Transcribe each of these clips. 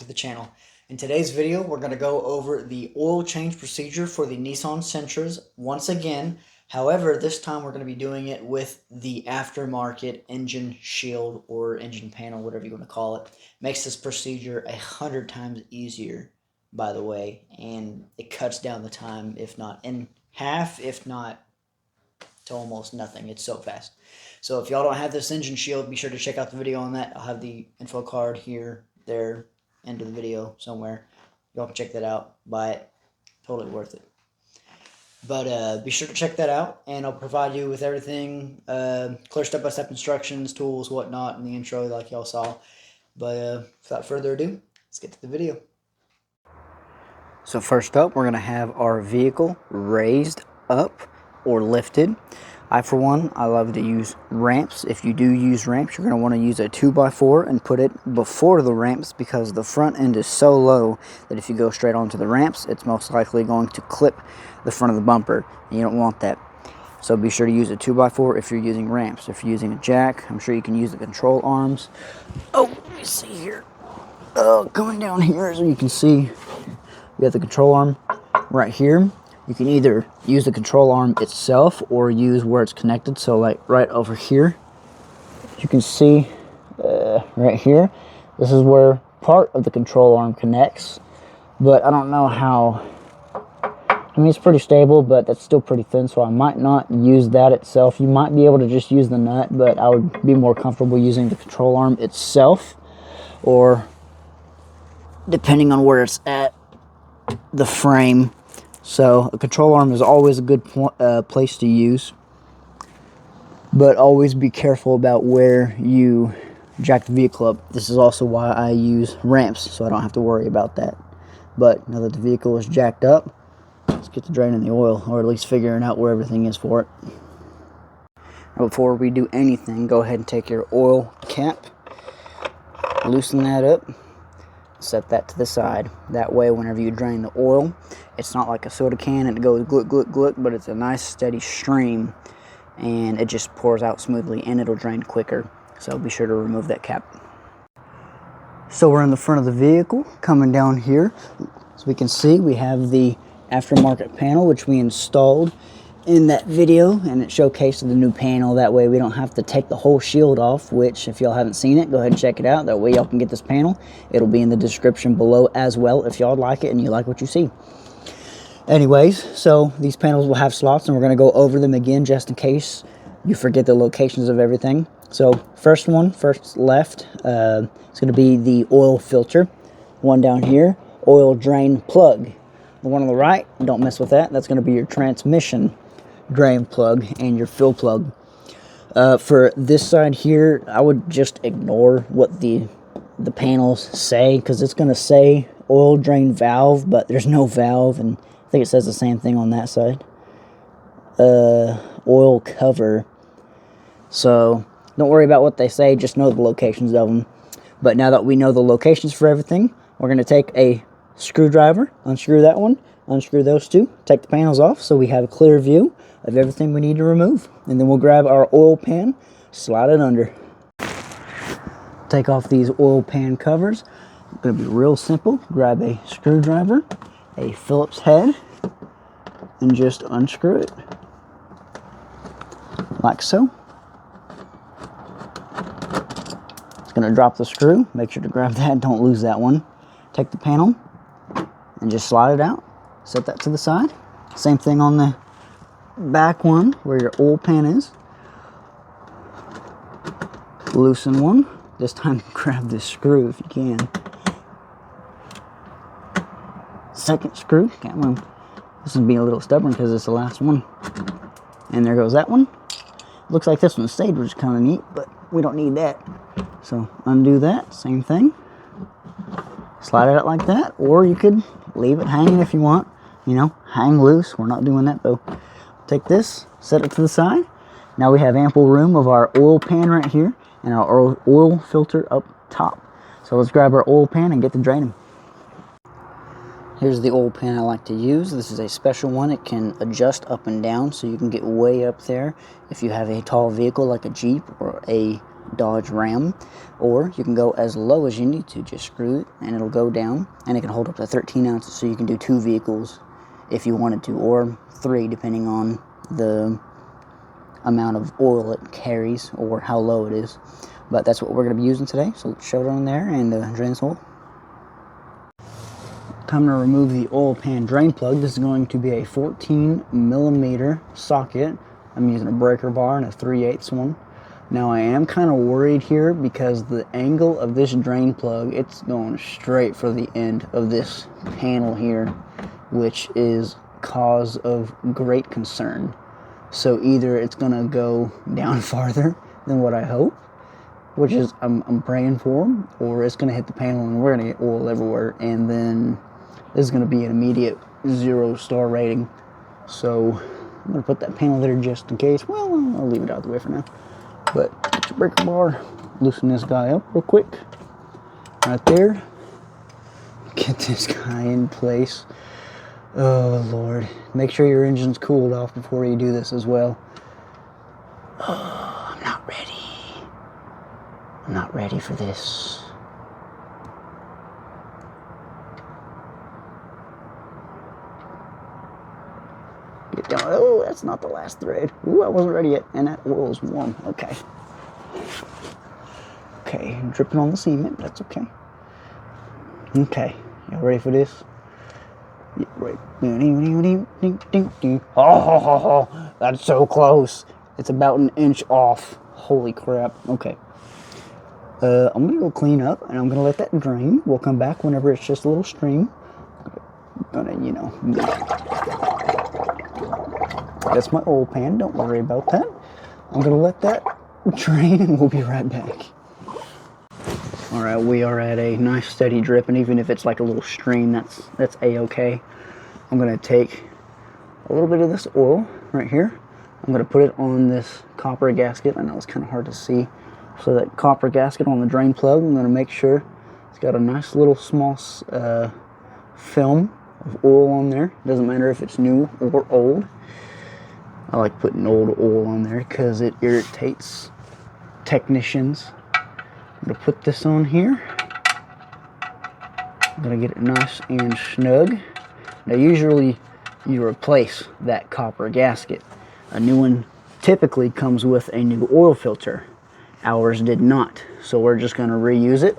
to the channel. In today's video, we're going to go over the oil change procedure for the Nissan Sentras once again. However, this time we're going to be doing it with the Aftermarket Engine Shield or engine panel, whatever you want to call it. Makes this procedure 100 times easier, by the way, and it cuts down the time, if not in half, if not to almost nothing. It's so fast. So if y'all don't have this engine shield, be sure to check out the video on that. I'll have the info card here, there, end of the video somewhere. Y'all can check that out. Buy it. Totally worth it. But be sure to check that out, and I'll provide you with everything, clear step-by-step instructions, tools, whatnot in the intro like y'all saw. But without further ado, let's get to the video. So first up, we're going to have our vehicle raised up or lifted. For one, I love to use ramps. If you do use ramps, you're going to want to use a 2x4 and put it before the ramps, because the front end is so low that if you go straight onto the ramps, it's most likely going to clip the front of the bumper, and you don't want that. So be sure to use a 2x4 if you're using ramps. If you're using a jack, I'm sure you can use the control arms. Oh, let me see here. Going down here, so you can see we have the control arm right here. You can either use the control arm itself or use where it's connected. So like right over here, you can see right here, this is where part of the control arm connects. But I don't know how, I mean, it's pretty stable, but that's still pretty thin, so I might not use that itself. You might be able to just use the nut, but I would be more comfortable using the control arm itself, or depending on where it's at, the frame. So a control arm is always a good place to use, but always be careful about where you jack the vehicle up. This is also why I use ramps, so I don't have to worry about that. But now that the vehicle is jacked up, let's get to draining the oil, or at least figuring out where everything is for it. Now, before we do anything, go ahead and take your oil cap, loosen that up, set that to the side. That way, whenever you drain the oil, it's not like a soda can and it goes gluck, gluck, gluck, but it's a nice steady stream, and it just pours out smoothly, and it'll drain quicker. So be sure to remove that cap. So we're in the front of the vehicle, coming down here. As we can see, we have the aftermarket panel, which we installed in that video, and it showcased the new panel. That way we don't have to take the whole shield off, which if y'all haven't seen it, go ahead and check it out. That way y'all can get this panel. It'll be in the description below as well if y'all like it and you like what you see. Anyways, so these panels will have slots, and we're going to go over them again just in case you forget the locations of everything. So first left, it's going to be the oil filter. One down here, oil drain plug. The one on the right, don't mess with that. That's going to be your transmission drain plug and your fill plug. For this side here, I would just ignore what the panels say, because it's going to say oil drain valve, but there's no valve, and I think it says the same thing on that side. Oil cover. So don't worry about what they say, just know the locations of them. But now that we know the locations for everything, we're going to take a screwdriver, unscrew that one, unscrew those two, take the panels off so we have a clear view of everything we need to remove. And then we'll grab our oil pan, slide it under. Take off these oil pan covers. It's going to be real simple. Grab a screwdriver, a Phillips head, and just unscrew it. Like so. It's going to drop the screw. Make sure to grab that, don't lose that one. Take the panel and just slide it out. Set that to the side. Same thing on the back one where your oil pan is. Loosen one. This time grab this screw if you can. Second screw. Can't move. This is being a little stubborn because it's the last one. And there goes that one. Looks like this one stayed, which is kind of neat, but we don't need that. So undo that. Same thing. Slide it out like that, or you could leave it hanging if you want. You know, hang loose. We're not doing that though. Take this, set it to the side. Now we have ample room of our oil pan right here and our oil filter up top. So let's grab our oil pan and get to draining. Here's the oil pan I like to use. This is a special one. It can adjust up and down, so you can get way up there if you have a tall vehicle like a Jeep or a Dodge Ram, or you can go as low as you need to. Just screw it and it'll go down, and it can hold up to 13 ounces, so you can do 2 vehicles if you wanted to, or 3 depending on the amount of oil it carries or how low it is. But that's what we're going to be using today, so let's shove it on there and drain this oil. Time to remove the oil pan drain plug. This is going to be a 14mm socket. I'm using a breaker bar and a 3/8 one. Now I am kind of worried here because the angle of this drain plug, it's going straight for the end of this panel here, which is cause of great concern. So either it's going to go down farther than what I hope, which is I'm praying for, or it's going to hit the panel and we're going to get oil everywhere, and then this is going to be an immediate 0-star rating. So I'm going to put that panel there just in case. Well, I'll leave it out of the way for now. But get your breaker bar, loosen this guy up real quick. Right there. Get this guy in place. Oh, Lord. Make sure your engine's cooled off before you do this as well. Oh, I'm not ready. I'm not ready for this. Get down. Oh, that's not the last thread. Ooh, I wasn't ready yet. And that oil is warm. Okay. Okay, dripping on the cement. That's okay. Okay. Y'all ready for this? Yeah, right. Oh, that's so close. It's about an inch off. Holy crap. Okay. I'm going to go clean up, and I'm going to let that drain. We'll come back whenever it's just a little stream. You know. That's my oil pan. Don't worry about that. I'm going to let that drain, and we'll be right back. All right, we are at a nice steady drip, and even if it's like a little stream, that's a-okay. I'm going to take a little bit of this oil right here. I'm going to put it on this copper gasket. I know it's kind of hard to see. So that copper gasket on the drain plug, I'm going to make sure it's got a nice little small film of oil on there. Doesn't matter if it's new or old. I like putting old oil on there because it irritates technicians. I'm going to put this on here. I'm going to get it nice and snug. Now usually you replace that copper gasket. A new one typically comes with a new oil filter. Ours did not, so we're just going to reuse it.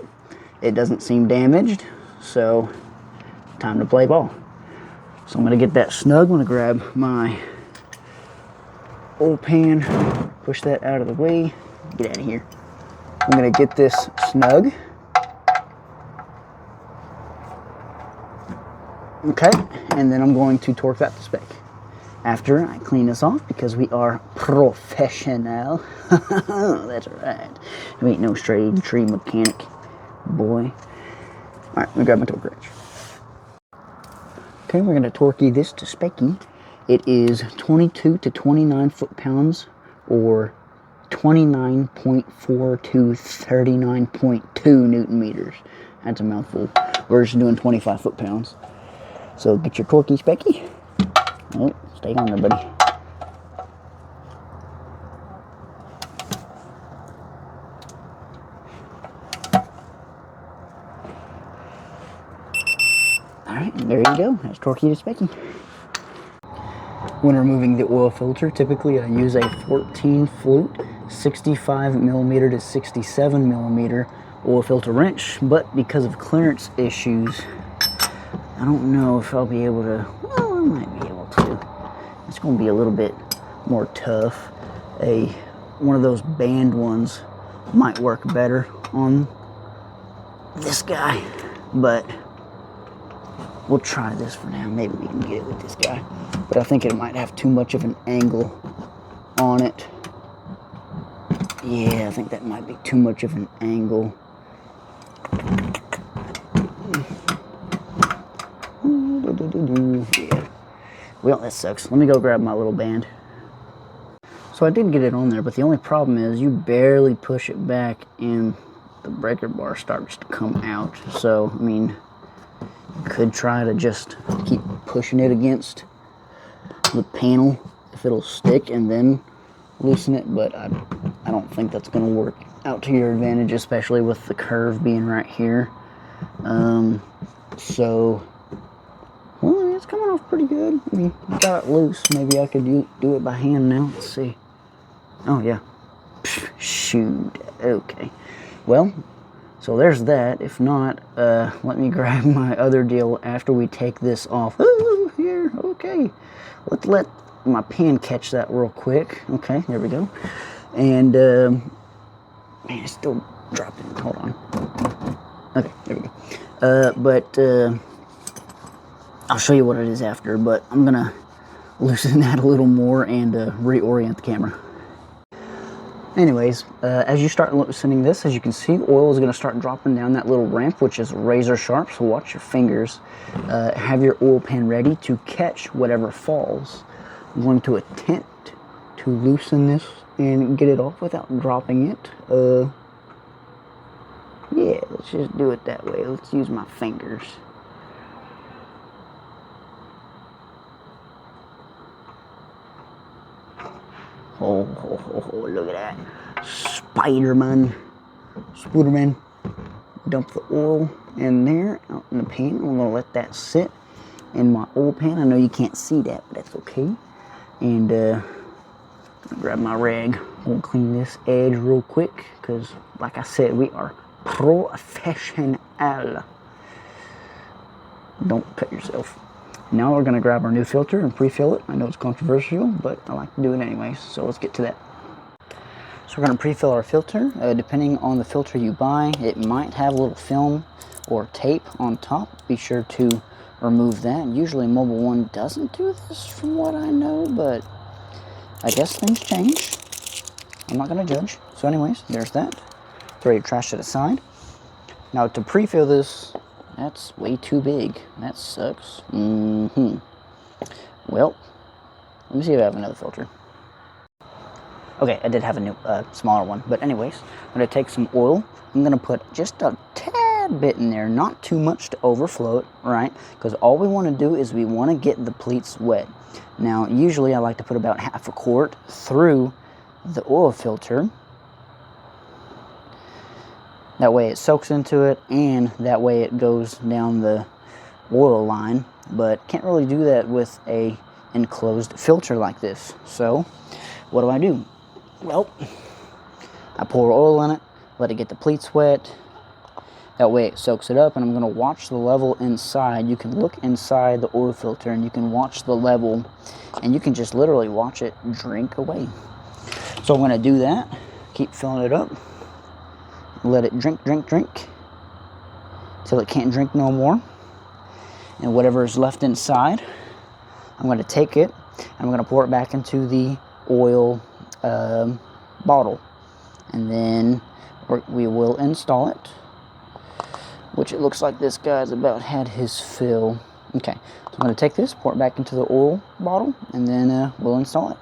It doesn't seem damaged, so time to play ball. So I'm going to get that snug. I'm going to grab my oil pan, push that out of the way, get out of here. I'm going to get this snug. Okay, and then I'm going to torque that to spec. After I clean this off, because we are professional. That's right. We ain't no straight tree mechanic, boy. Alright, I'm going to grab my torque wrench. Okay, we're going to torque this to specky. It is 22 to 29 foot-pounds, or 29.4 to 39.2 newton meters. That's a mouthful. We're just doing 25 foot-pounds. So get your torquey specky. Oh, stay on there, buddy. Alright, there you go. That's torquey to specky. When removing the oil filter, typically I use a 14 flute 65mm to 67mm oil filter wrench, but because of clearance issues, I don't know if I'll be able to. Well, I might be able to. It's going to be a little bit more tough. One of those band ones might work better on this guy, but we'll try this for now. Maybe we can get it with this guy, but I think it might have too much of an angle on it. Yeah, I think that might be too much of an angle. Yeah. Well, that sucks. Let me go grab my little band. So I did get it on there, but the only problem is you barely push it back and the breaker bar starts to come out. So, I mean, you could try to just keep pushing it against the panel if it'll stick and then loosen it, but I don't think that's going to work. out to your advantage, especially with the curve being right here. So, well, it's coming off pretty good. I mean, I got it loose. Maybe I could do it by hand now. Let's see. Oh, yeah. Shoot. Okay. Well, so there's that. If not, let me grab my other deal after we take this off. Oh, here. Okay. Let's let my pen catch that real quick. Okay, there we go. And, man, it's still dropping. Hold on. Okay, there we go. I'll show you what it is after, but I'm going to loosen that a little more and reorient the camera. Anyways, as you start loosening this, as you can see, oil is going to start dropping down that little ramp, which is razor sharp, so watch your fingers. Have your oil pan ready to catch whatever falls. I'm going to attempt to loosen this and get it off without dropping it. Yeah, let's just do it that way. Let's use my fingers. Oh, look at that. Spider-Man. Dump the oil in there, out in the pan. I'm going to let that sit in my oil pan. I know you can't see that, but that's okay. And grab my rag. I'm going to clean this edge real quick because, like I said, we are professional. Don't cut yourself. Now we're going to grab our new filter and pre-fill it. I know it's controversial, but I like to do it anyways, so let's get to that. So we're going to pre-fill our filter. Depending on the filter you buy, it might have a little film or tape on top. Be sure to remove that. Usually Mobil 1 doesn't do this from what I know, but I guess things change. I'm not going to judge. So anyways, there's that. Throw your trash to the side. Now to pre-fill this, that's way too big. That sucks. Well, let me see if I have another filter. Okay, I did have a new, smaller one. But anyways, I'm going to take some oil. I'm going to put just a tad bit in there. Not too much to overflow it, right? Because all we want to do is we want to get the pleats wet. Now, usually I like to put about half a quart through the oil filter. That way it soaks into it, and that way it goes down the oil line. But can't really do that with a enclosed filter like this. So, what do? Well, I pour oil in it, let it get the pleats wet. That way it soaks it up, and I'm going to watch the level inside. You can look inside the oil filter, and you can watch the level, and you can just literally watch it drink away. So I'm going to do that. Keep filling it up. Let it drink till it can't drink no more. And whatever is left inside, I'm going to take it and I'm going to pour it back into the oil bottle, and then we will install it, which it looks like this guy's about had his fill. Okay, so I'm going to take this, pour it back into the oil bottle, and then we'll install it.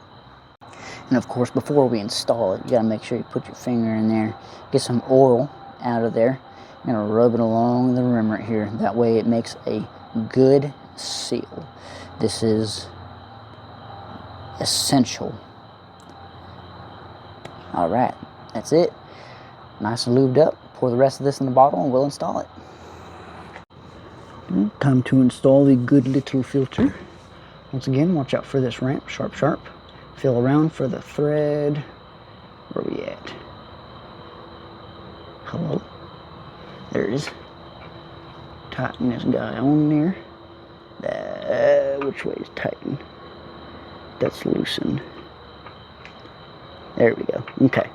And of course, before we install it, you gotta make sure you put your finger in there, get some oil out of there. I'm gonna rub it along the rim right here. That way it makes a good seal. This is essential. All right, that's it. Nice and lubed up. Pour the rest of this in the bottle and we'll install it. Time to install the good little filter. Once again, watch out for this ramp, sharp. Feel around for the thread. Where are we at? Hello? There it is. Tighten this guy on there. Which way is tighten? That's loosen. There we go. Okay.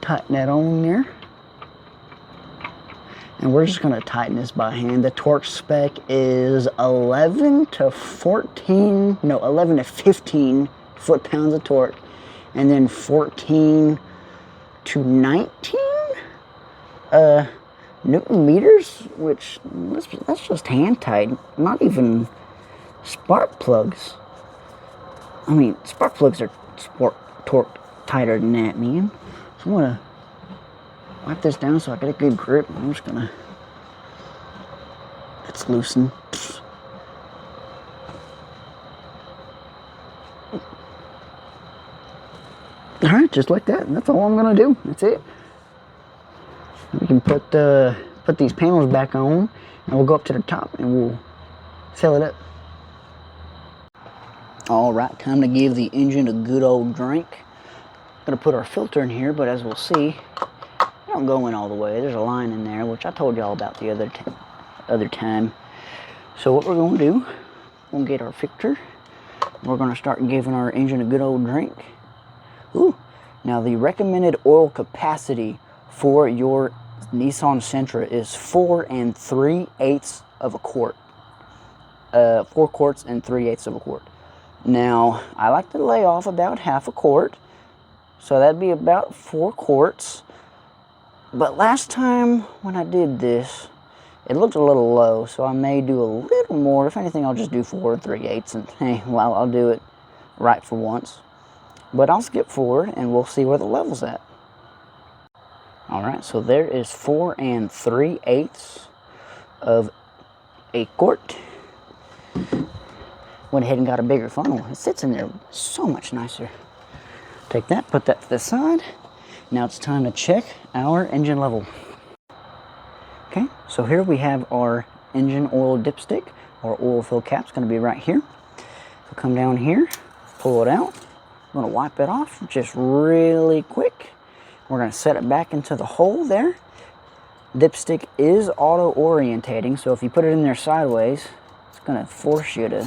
Tighten that on there. And we're just going to tighten this by hand. The torque spec is 11 to 15 foot-pounds of torque, and then 14 to 19 Newton meters, which that's just hand tight, not even spark plugs. I mean, spark plugs are torque tighter than that, man. So I'm gonna wipe this down so I get a good grip. I'm just gonna, it's loosened. Alright, just like that. That's all I'm going to do. That's it. can put these panels back on, and we'll go up to the top and we'll fill it up. All right, time to give the engine a good old drink. Gonna put our filter in here, but as we'll see, it don't go in all the way. There's a line in there, which I told y'all about the other time. So what we're gonna do, we'll get our filter. We're gonna start giving our engine a good old drink. Ooh. Now the recommended oil capacity for your Nissan Sentra is 4 3/8 of a quart. 4 quarts and 3/8 of a quart. Now, I like to lay off about half a quart, so that'd be about 4 quarts. But last time when I did this, it looked a little low, so I may do a little more. If anything, I'll just do 4 3/8, and hey, well, I'll do it right for once. But I'll skip forward, and we'll see where the level's at. Alright, so there is 4 3/8 of a quart. Went ahead and got a bigger funnel. It sits in there so much nicer. Take that, put that to the side. Now it's time to check our engine level. Okay, so here we have our engine oil dipstick. Our oil fill cap's going to be right here. So come down here, pull it out. I'm going to wipe it off just really quick. We're going to set it back into the hole there. Dipstick is auto orientating, so if you put it in there sideways, it's going to force you to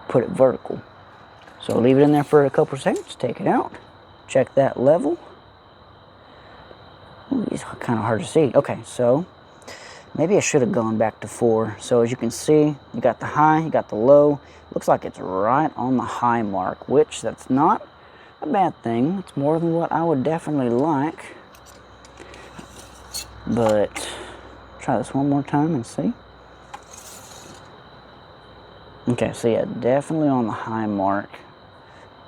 put it vertical. So leave it in there for a couple seconds, take it out, check that level. Ooh, it's kind of hard to see. Okay, so maybe I should have gone back to 4. So as you can see, you got the high, you got the low. Looks like it's right on the high mark, which that's not a bad thing. It's more than what I would definitely like. But try this one more time and see. Okay, so yeah, definitely on the high mark.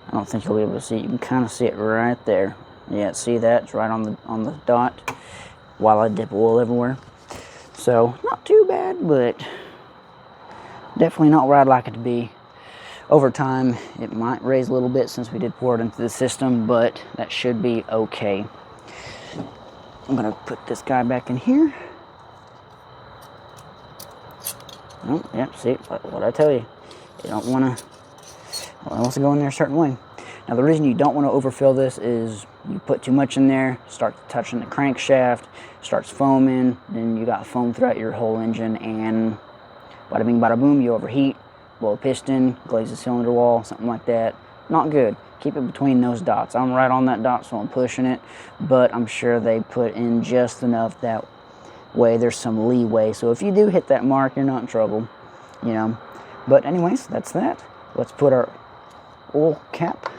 I don't think you'll be able to see it. You can kind of see it right there. Yeah, see that? It's right on the dot while I dip oil everywhere. So, not too bad, but definitely not where I'd like it to be. Over time, it might raise a little bit since we did pour it into the system, but that should be okay. I'm going to put this guy back in here. Oh, yeah, see, what I tell you. You don't want to, well, it wants to go in there a certain way. Now, the reason you don't want to overfill this is you put too much in there, starts touching the crankshaft, starts foaming, then you got foam throughout your whole engine, and bada bing, bada boom, you overheat, blow a piston, glaze the cylinder wall, something like that. Not good. Keep it between those dots. I'm right on that dot, so I'm pushing it, but I'm sure they put in just enough that way there's some leeway. So if you do hit that mark, you're not in trouble, you know. But anyways, that's that. Let's put our oil cap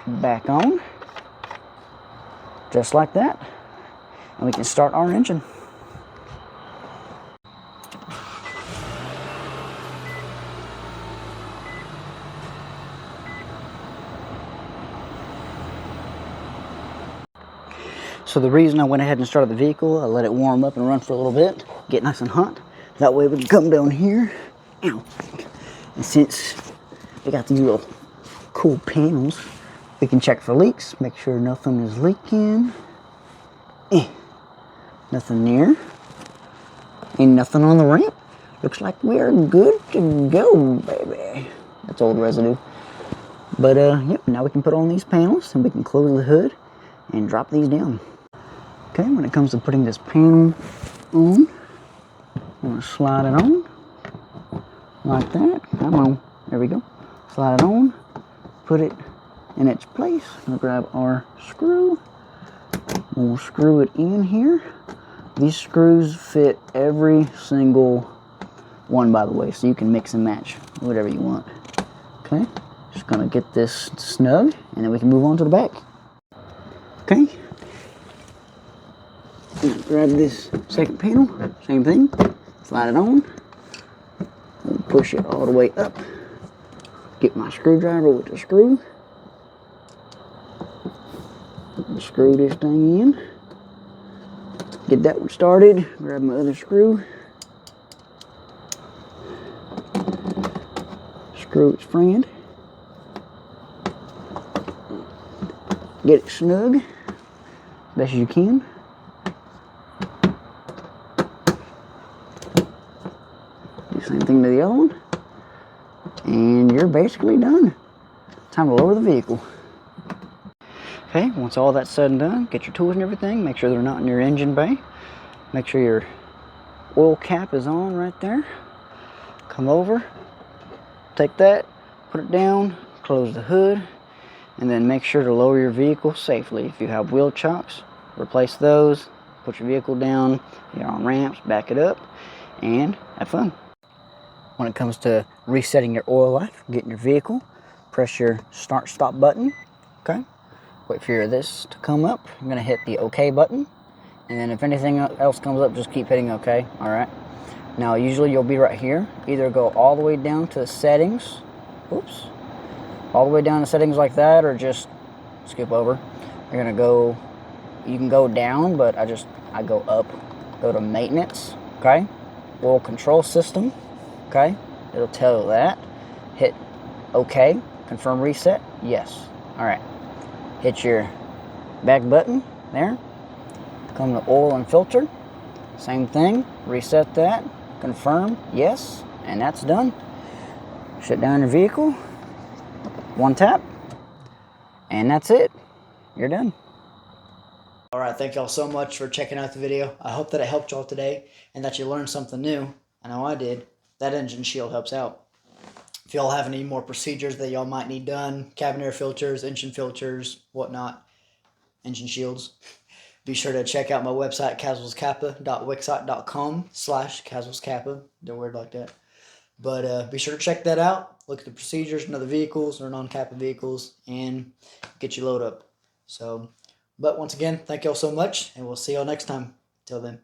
back on, just like that, and we can start our engine. So the reason I went ahead and started the vehicle, I let it warm up and run for a little bit, get nice and hot. That way we can come down here. Ow. And since we got these little cool panels, we can check for leaks, make sure nothing is leaking. Nothing there. Ain't nothing on the ramp. Looks like we are good to go, baby. That's old residue. But yep, now we can put on these panels and we can close the hood and drop these down. Okay, when it comes to putting this panel on, I'm going to slide it on like that. Come on, there we go. Slide it on, put it in its place. I'm going to grab our screw. We'll screw it in here. These screws fit every single one, by the way, so you can mix and match whatever you want. Okay, just going to get this snug, and then we can move on to the back. Okay. Grab this second panel, same thing, slide it on, and push it all the way up. Get my screwdriver with the screw, screw this thing in, get that one started, grab my other screw, screw its friend, get it snug, best as you can. Same thing to the other one. And you're basically done. Time to lower the vehicle. Okay, once all that's said and done, get your tools and everything. Make sure they're not in your engine bay. Make sure your oil cap is on right there. Come over, take that, put it down, close the hood, and then make sure to lower your vehicle safely. If you have wheel chocks, replace those, put your vehicle down, you're on ramps, back it up, and have fun. When it comes to resetting your oil life, getting your vehicle, press your start stop button, okay? Wait for this to come up. I'm gonna hit the OK button, and then if anything else comes up, just keep hitting OK, all right? Now, usually you'll be right here. Either go all the way down to settings, oops, all the way down to settings like that, or just skip over. You're gonna go, you can go down, but I go up. Go to maintenance, okay? Oil control system, okay? It'll tell you that. Hit OK, confirm reset, yes. All right, hit your back button there. Come to oil and filter, same thing, reset that, confirm, yes, and that's done. Shut down your vehicle, one tap, and that's it. You're done. All right, thank y'all so much for checking out the video. I hope that it helped y'all today and that you learned something new. I know I did. That engine shield helps out. If y'all have any more procedures that y'all might need done, cabin air filters, engine filters, whatnot, engine shields, be sure to check out my website, casualskappa.wixsite.com/casualskappa. Don't word like that. But be sure to check that out. Look at the procedures and other vehicles or non-Kappa vehicles and get your load up. So, but once again, thank y'all so much, and we'll see y'all next time. Till then.